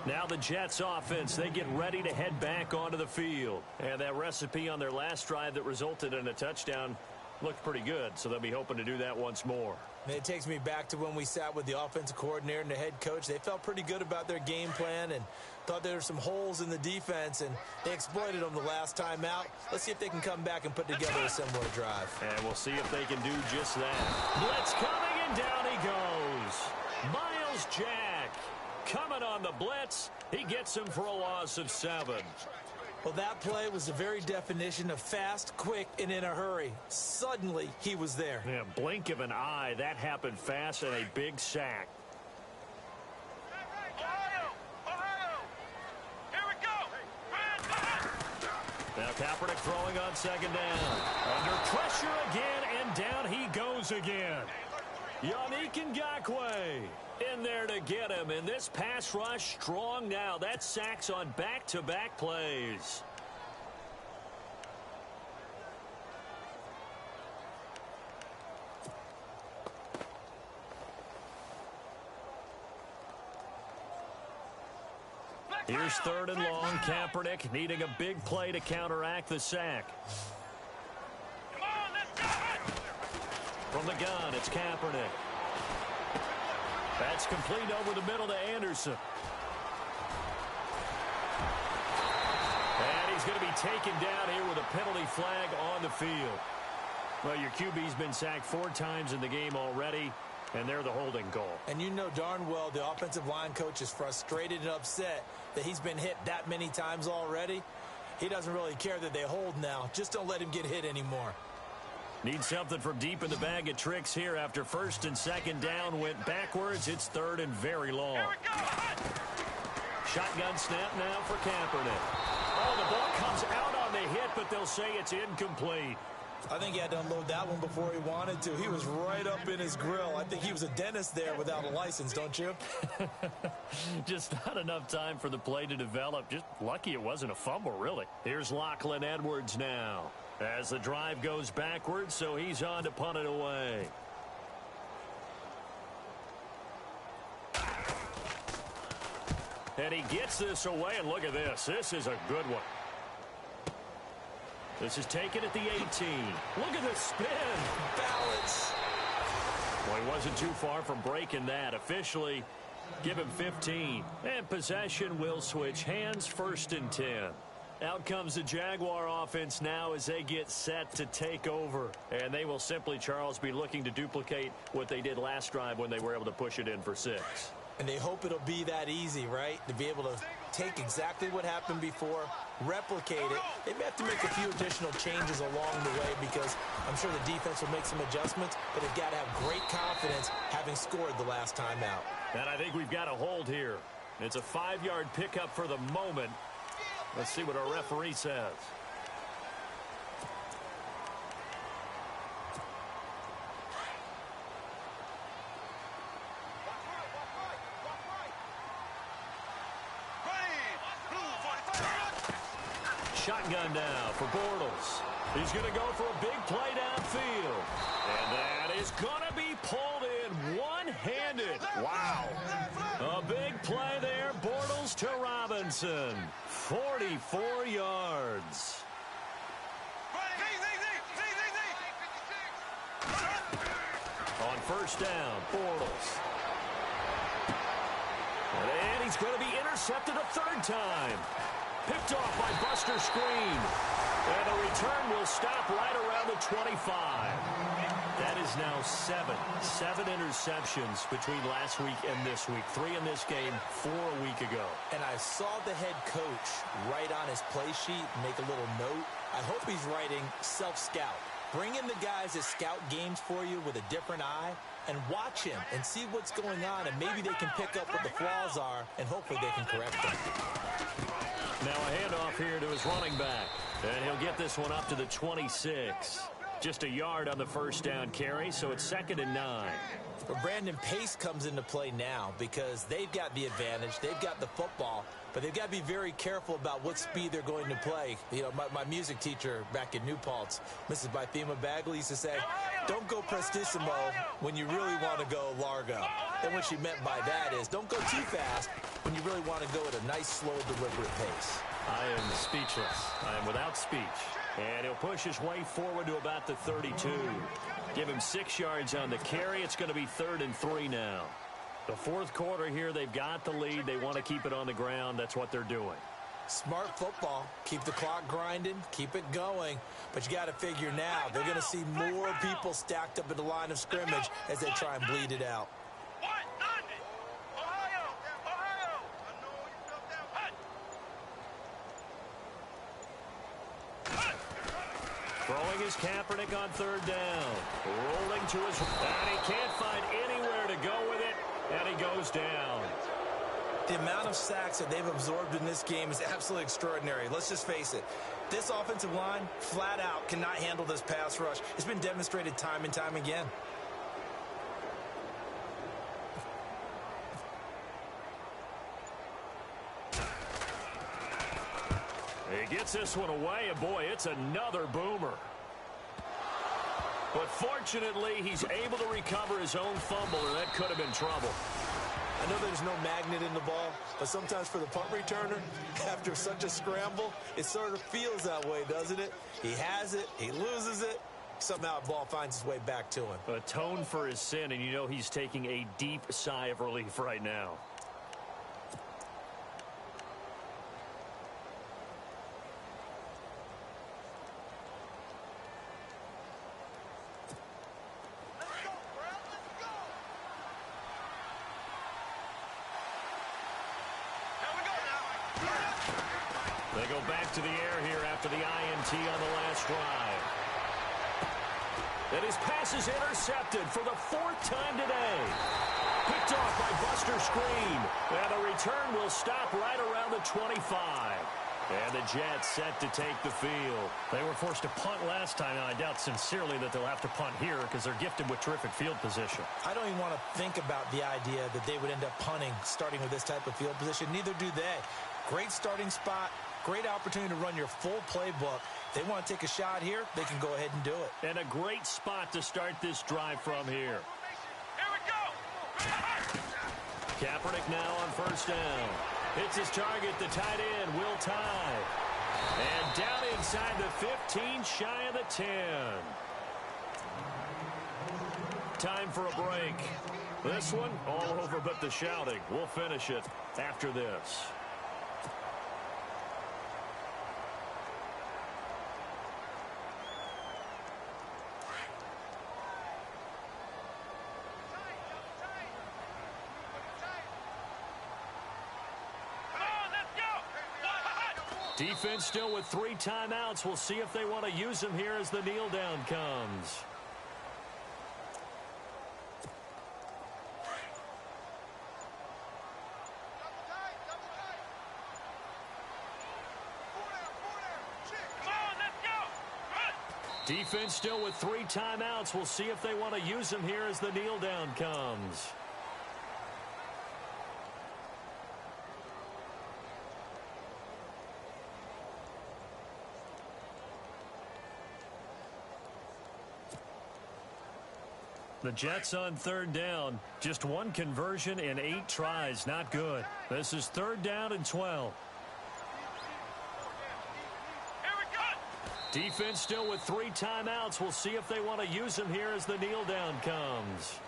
Now the Jets offense, they get ready to head back onto the field. And that recipe on their last drive that resulted in a touchdown looked pretty good, so they'll be hoping to do that once more. It takes me back to when we sat with the offensive coordinator and the head coach. They felt pretty good about their game plan and thought there were some holes in the defense, and they exploited them the last time out. Let's see if they can come back and put together a similar drive. And we'll see if they can do just that. Blitz coming, and down he goes. Miles Jack coming on the blitz. He gets him for a loss of 7. Well, that play was the very definition of fast, quick, and in a hurry. Suddenly, he was there. Yeah, blink of an eye. That happened fast and a big sack. Ohio! Here we go! Now Kaepernick throwing on second down. Under pressure again, and down he goes again. Yannick Ngakoue in there to get him, and this pass rush strong now. That sacks on back-to-back plays. Here's 3rd and long. Kaepernick needing a big play to counteract the sack. From the gun, it's Kaepernick. That's complete over the middle to Anderson. And he's going to be taken down here with a penalty flag on the field. Well, your QB's been sacked 4 times in the game already, and they're the holding call. And you know darn well the offensive line coach is frustrated and upset that he's been hit that many times already. He doesn't really care that they hold now. Just don't let him get hit anymore. Need something from deep in the bag of tricks here after first and second down went backwards. It's third and very long. Shotgun snap now for Kaepernick. Oh, the ball comes out on the hit, but they'll say it's incomplete. I think he had to unload that one before he wanted to. He was right up in his grill. I think he was a dentist there without a license, don't you? Just not enough time for the play to develop. Just lucky it wasn't a fumble, really. Here's Lachlan Edwards now as the drive goes backwards, so he's on to punt it away. And he gets this away, and look at this. This is a good one. This is taken at the 18. Look at the spin. Balance. Well, he wasn't too far from breaking that. Officially, give him 15. And possession will switch hands, 1st and 10. Out comes the Jaguar offense now as they get set to take over. And they will simply, Charles, be looking to duplicate what they did last drive when they were able to push it in for 6. And they hope it'll be that easy, right? To be able to take exactly what happened before, replicate it. They may have to make a few additional changes along the way because I'm sure the defense will make some adjustments, but they've got to have great confidence having scored the last time out. And I think we've got a hold here. It's a 5-yard pickup for the moment. Let's see what our referee says. Shotgun now for Bortles. He's going to go for a big play downfield. And that is going to be pulled in one-handed. Wow. A big play there. Bortles to Robinson. 44 yards. On first down, Bortles. And he's going to be intercepted a 3rd time. Picked off by Buster Screen. And the return will stop right around the 25. That is now 7 interceptions between last week and this week. 3 in this game, 4 a week ago. And I saw the head coach write on his play sheet, make a little note. I hope he's writing self-scout. Bring in the guys that scout games for you with a different eye and watch him and see what's going on, and maybe they can pick up what the flaws are, and hopefully they can correct them. Now a handoff here to his running back. And he'll get this one up to the 26. Just a yard on the first down carry, so it's 2nd and 9. But Brandon, pace comes into play now because they've got the advantage. They've got the football, but they've got to be very careful about what speed they're going to play. You know, my music teacher back in New Paltz, Mrs. Bythema Bagley, used to say, don't go prestissimo when you really want to go largo. And what she meant by that is don't go too fast when you really want to go at a nice, slow, deliberate pace. I am speechless. I am without speech. And he'll push his way forward to about the 32. Give him 6 yards on the carry. It's going to be 3rd and 3 now. The 4th quarter here, they've got the lead. They want to keep it on the ground. That's what they're doing. Smart football. Keep the clock grinding. Keep it going. But you got to figure now, they're going to see more people stacked up at the line of scrimmage as they try and bleed it out. Throwing his Kaepernick on 3rd down. Rolling to his... And he can't find anywhere to go with it. And he goes down. The amount of sacks that they've absorbed in this game is absolutely extraordinary. Let's just face it. This offensive line, flat out, cannot handle this pass rush. It's been demonstrated time and time again. He gets this one away, and boy, it's another boomer. But fortunately, he's able to recover his own fumble, or that could have been trouble. I know there's no magnet in the ball, but sometimes for the punt returner, after such a scramble, it sort of feels that way, doesn't it? He has it, he loses it, Somehow the ball finds its way back to him. Atone for his sin, and you know he's taking a deep sigh of relief right now. They go back to the air here after the INT on the last drive. And his pass is intercepted for the 4th time today. Picked off by Buster Screen. And the return will stop right around the 25. And the Jets set to take the field. They were forced to punt last time, and I doubt sincerely that they'll have to punt here because they're gifted with terrific field position. I don't even want to think about the idea that they would end up punting starting with this type of field position. Neither do they. Great starting spot. Great opportunity to run your full playbook. They want to take a shot here, they can go ahead and do it. And a great spot to start this drive from here. Here we go. Kaepernick now on 1st down. Hits his target, the tight end, Will Tye. And down inside the 15, shy of the 10. Time for a break. This one, all over but the shouting. We'll finish it after this. Defense still with 3 timeouts. We'll see if they want to use them here as the kneel down comes. Defense still with 3 timeouts. We'll see if they want to use them here as the kneel down comes. The Jets on 3rd down. Just 1 conversion in 8 tries. Not good. This is 3rd down and 12. Here we go. Defense still with 3 timeouts. We'll see if they want to use them here as the kneel down comes.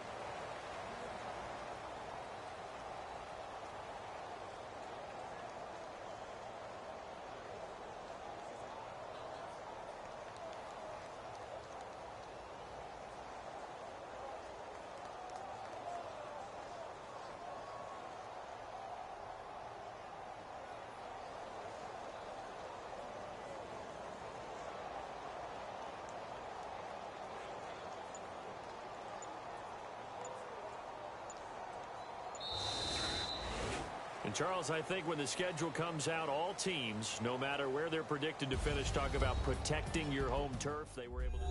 And Charles, I think when the schedule comes out, all teams, no matter where they're predicted to finish, talk about protecting your home turf. They were able to...